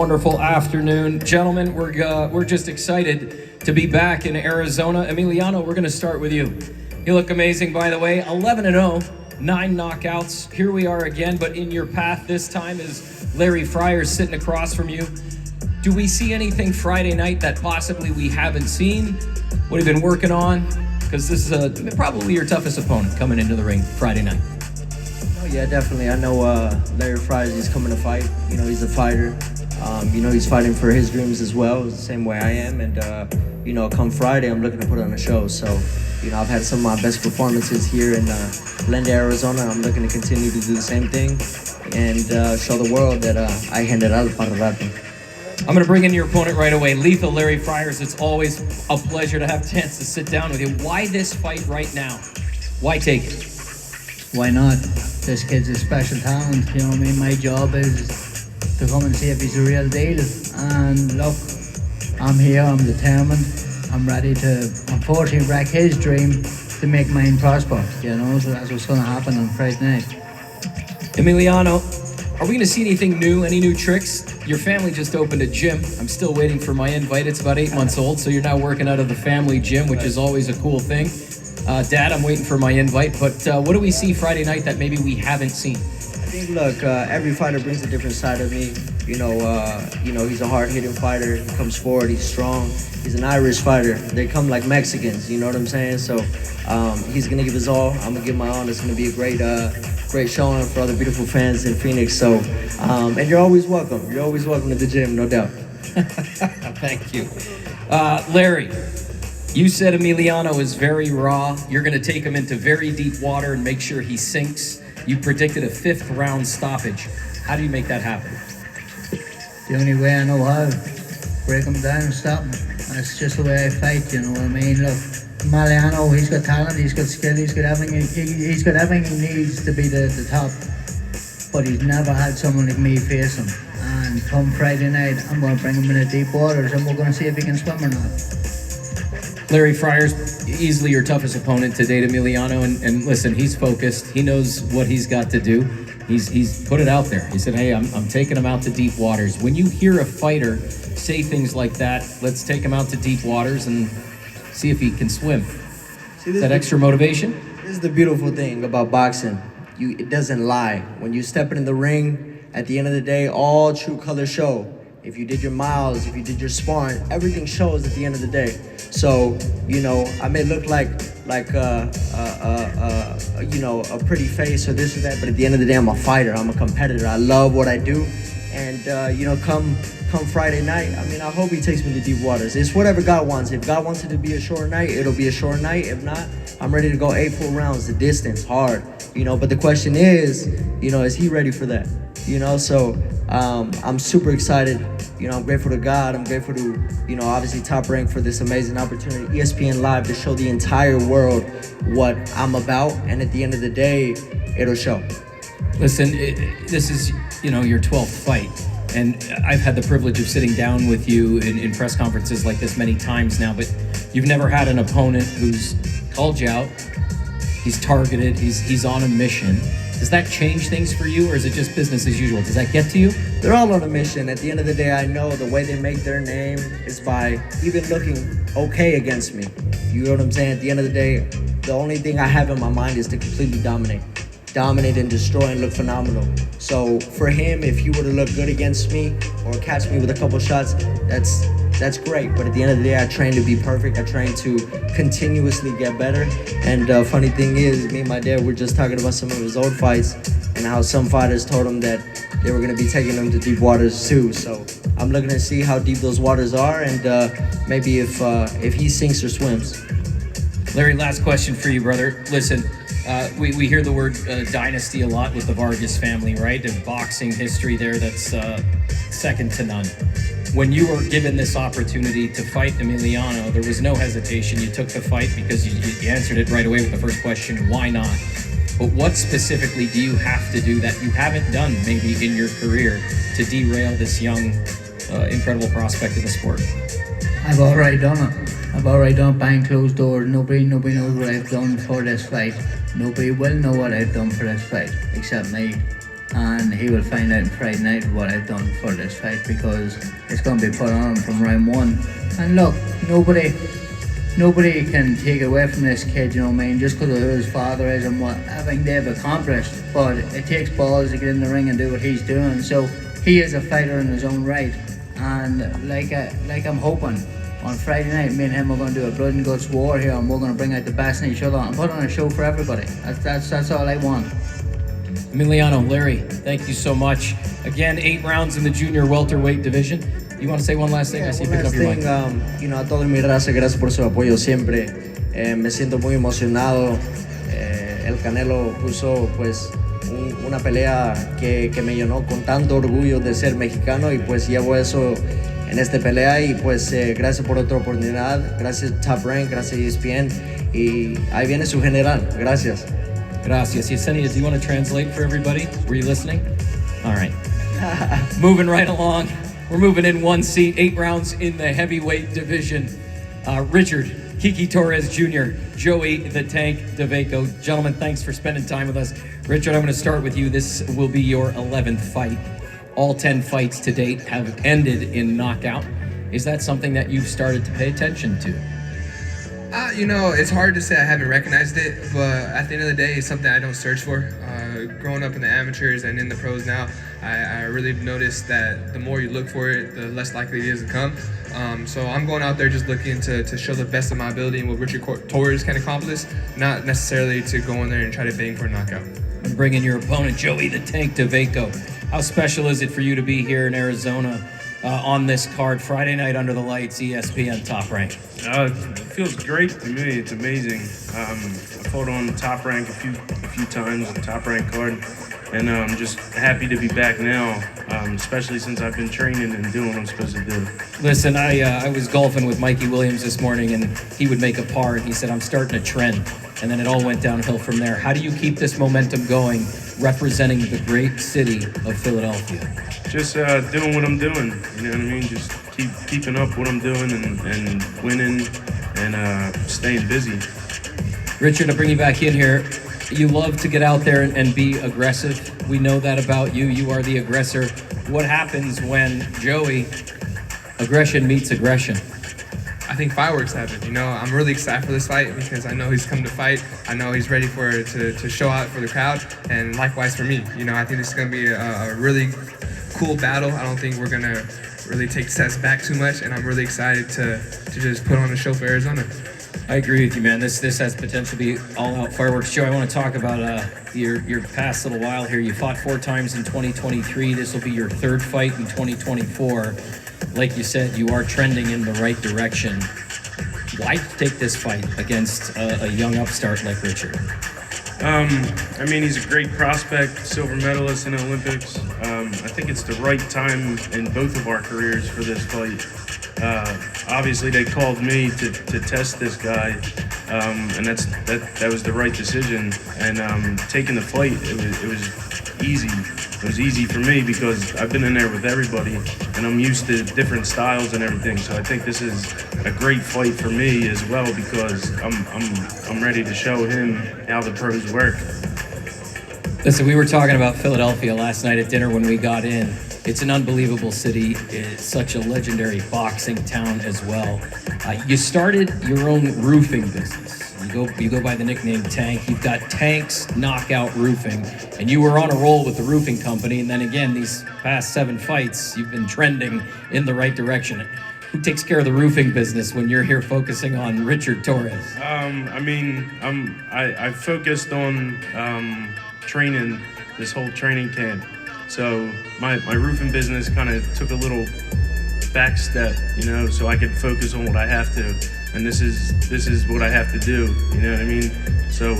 Wonderful afternoon, gentlemen. We're just excited to be back in Arizona. Emiliano, we're going to start with you. You look amazing, by the way. 11-0, 9 knockouts. Here we are again, but in your path this time is Larry Fryers sitting across from you. Do we see anything Friday night that possibly we haven't seen? What have you been working on? Because this is probably your toughest opponent coming into the ring Friday night. Oh yeah, definitely. I know Larry Fryers. He's coming to fight. You know, he's a fighter. He's fighting for his dreams as well, the same way I am. And, come Friday, I'm looking to put on a show. So, I've had some of my best performances here in Glendale, Arizona. I'm looking to continue to do the same thing and show the world that I general para rato. I'm going to bring in your opponent right away, Lethal Larry Fryers. It's always a pleasure to have a chance to sit down with you. Why this fight right now? Why take it? Why not? This kid's a special talent, you know what I mean? My job is to come and see if he's a real deal. And look, I'm here, I'm determined, I'm ready to, unfortunately, wreck his dream to make mine prosper, so that's what's going to happen on Friday night. Emiliano, are we going to see anything new, any new tricks? Your family just opened a gym. I'm still waiting for my invite. It's about 8 months old, so you're now working out of the family gym, which is always a cool thing. Dad, I'm waiting for my invite, but what do we see Friday night that maybe we haven't seen? I think, look, every fighter brings a different side of me. He's a hard-hitting fighter. He comes forward. He's strong. He's an Irish fighter. They come like Mexicans. You know what I'm saying? So he's gonna give his all. I'm gonna give my all. It's gonna be a great showing for all the beautiful fans in Phoenix. So, and you're always welcome. You're always welcome to the gym, no doubt. Thank you, Larry. You said Emiliano is very raw. You're gonna take him into very deep water and make sure he sinks. You predicted a 5th round stoppage. How do you make that happen? The only way I know how, break him down and stop him. That's just the way I fight, you know what I mean? Look, Emiliano, he's got talent, he's got skill, he's got everything he needs to be the top. But he's never had someone like me face him. And come Friday night, I'm going to bring him in the deep waters and we're going to see if he can swim or not. Larry Fryers, easily your toughest opponent to date, Emiliano, and listen, he's focused. He knows what he's got to do. He's put it out there. He said, hey, I'm taking him out to deep waters. When you hear a fighter say things like that, let's take him out to deep waters and see if he can swim. Is that extra motivation? This is the beautiful thing about boxing. It doesn't lie. When you step in the ring, at the end of the day, all true colors show. If you did your miles, if you did your sparring, everything shows at the end of the day. So, I may look like a pretty face or this or that, but at the end of the day, I'm a fighter. I'm a competitor. I love what I do. And, come Friday night, I hope he takes me to deep waters. It's whatever God wants. If God wants it to be a short night, it'll be a short night. If not, I'm ready to go 8 full rounds, the distance, hard. But the question is he ready for that? So I'm super excited. I'm grateful to God. I'm grateful to, obviously Top Rank for this amazing opportunity, ESPN Live, to show the entire world what I'm about. And at the end of the day, it'll show. Listen, this is, your 12th fight. And I've had the privilege of sitting down with you in press conferences like this many times now, but you've never had an opponent who's called you out. He's targeted. He's on a mission. Does that change things for you, or is it just business as usual? Does that get to you? They're all on a mission. At the end of the day, I know the way they make their name is by even looking okay against me. You know what I'm saying? At the end of the day, the only thing I have in my mind is to completely dominate and destroy and look phenomenal. So for him, if he were to look good against me or catch me with a couple shots, that's great. But at the end of the day, I train to be perfect. I train to continuously get better. And funny thing is, me and my dad were just talking about some of his old fights and how some fighters told him that they were going to be taking him to deep waters too. So I'm looking to see how deep those waters are and maybe if he sinks or swims. Larry, last question for you, brother. Listen, we hear the word dynasty a lot with the Vargas family, right? The boxing history there that's second to none. When you were given this opportunity to fight Emiliano, there was no hesitation. You took the fight because you answered it right away with the first question, why not? But what specifically do you have to do that you haven't done maybe in your career to derail this young, incredible prospect in the sport? I've already done it. I've already done it behind closed doors. Nobody knows what I've done for this fight. Nobody will know what I've done for this fight, except me. and he will find out on Friday night what I've done for this fight, because it's going to be put on him from round one. And look, nobody can take away from this kid, you know what I mean, just because of who his father is and what everything they've accomplished. But it takes balls to get in the ring and do what he's doing. So he is a fighter in his own right, and like I'm hoping on Friday night, me and him are going to do a blood and guts war here, and we're going to bring out the best in each other and put on a show for everybody. That's all I want. Emiliano, Larry, thank you so much. Again, 8 rounds in the junior welterweight division. You want to say one last thing? I see you pick up your mic. A toda mi raza, gracias por su apoyo siempre. Me siento muy emocionado. El Canelo puso pues una pelea que me llenó con tanto orgullo de ser mexicano, y pues llevo eso en esta pelea, y pues gracias por otra oportunidad, gracias Top Rank, gracias ESPN, y ahí viene su general. Gracias. Gracias. Yesenia, do you want to translate for everybody? Were you listening? All right. Moving right along. We're moving in one seat, 8 rounds in the heavyweight division. Richard Kiki Torres Jr., Joey the Tank DeVaco. Gentlemen, thanks for spending time with us. Richard, I'm going to start with you. This will be your 11th fight. All 10 fights to date have ended in knockout. Is that something that you've started to pay attention to? It's hard to say I haven't recognized it, but at the end of the day, it's something I don't search for. Growing up in the amateurs and in the pros now, I really noticed that the more you look for it, the less likely it is to come. So I'm going out there just looking to show the best of my ability and what Richard Torres can accomplish, not necessarily to go in there and try to bang for a knockout. And bring in your opponent, Joey the Tank DeVaco. How special is it for you to be here in Arizona on this card, Friday night under the lights, ESPN Top Rank? It feels great to me. It's amazing. I fought on Top Rank a few times on the Top Rank card, and I'm just happy to be back now, especially since I've been training and doing what I'm supposed to do. Listen, I was golfing with Mikey Williams this morning, and he would make a par, and he said, I'm starting a trend. And then it all went downhill from there. How do you keep this momentum going, representing the great city of Philadelphia? Just doing what I'm doing, you know what I mean? Just keeping up what I'm doing and winning and staying busy. Richard, to bring you back in here, you love to get out there and be aggressive. We know that about you. You are the aggressor. What happens when, Joey, aggression meets aggression? I think fireworks happen. I'm really excited for this fight because I know he's come to fight. I know he's ready to show out for the crowd, and likewise for me. I think this is going to be a really cool battle. I don't think we're going to really take sets back too much, and I'm really excited to just put on a show for Arizona. I agree with you, man. This has potential to be all-out fireworks. Joe, I want to talk about your past little while here. You fought 4 times in 2023. This will be your 3rd fight in 2024. Like you said, you are trending in the right direction. Why take this fight against a young upstart like Richard? He's a great prospect, silver medalist in the Olympics. I think it's the right time in both of our careers for this fight. Obviously, they called me to test this guy, and that was the right decision. And taking the fight, it was easy. It was easy for me because I've been in there with everybody, and I'm used to different styles and everything. So I think this is a great fight for me as well because I'm ready to show him how the pros work. Listen, we were talking about Philadelphia last night at dinner when we got in. It's an unbelievable city. It's such a legendary boxing town as well. You started your own roofing business. You go by the nickname Tank. You've got Tank's Knockout Roofing, and you were on a roll with the roofing company. And then again, these past 7 fights, you've been trending in the right direction. Who takes care of the roofing business when you're here focusing on Richard Torres? I focused on training this whole training camp. So my roofing business kind of took a little back step, so I could focus on what I have to. And this is what I have to do, you know what I mean? So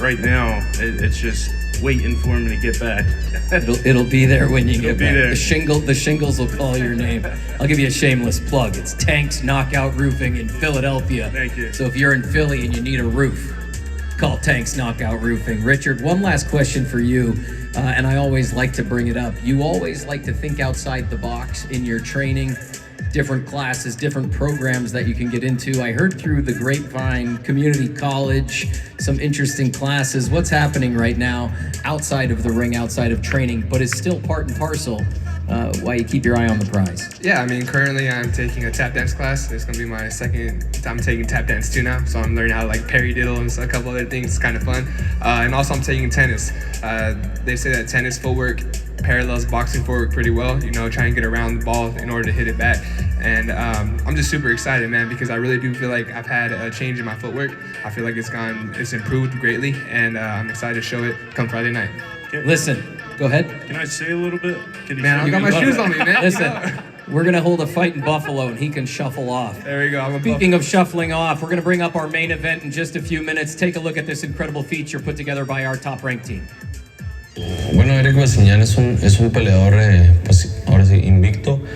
right now, it's just waiting for him to get back. It'll be there when you get back. There. The shingles will call your name. I'll give you a shameless plug. It's Tank's Knockout Roofing in Philadelphia. Thank you. So if you're in Philly and you need a roof, call Tank's Knockout Roofing. Richard, one last question for you, and I always like to bring it up. You always like to think outside the box in your training. different classes, different programs that you can get into. I heard through the grapevine, community college, some interesting classes. What's happening right now outside of the ring, outside of training, but is still part and parcel why you keep your eye on the prize? Yeah, I mean, currently I'm taking a tap dance class. It's gonna be my second time taking tap dance too now. So I'm learning how to like paradiddle and a couple other things. It's kind of fun. And also I'm taking tennis. They say that tennis footwork parallels boxing footwork pretty well. You know, try and get around the ball in order to hit it back. And I'm just super excited, man, because I really do feel like I've had a change in my footwork. I feel like it's improved greatly, and I'm excited to show it come Friday night. Listen, go ahead. Can I say a little bit? Man, I got my shoes on me, man. Listen, we're going to hold a fight in Buffalo, and he can shuffle off. There we go. Speaking of shuffling off, we're going to bring up our main event in just a few minutes. Take a look at this incredible feature put together by our top-ranked team. Bueno, Eric Basiñán es un peleador, pues ahora sí, invicto.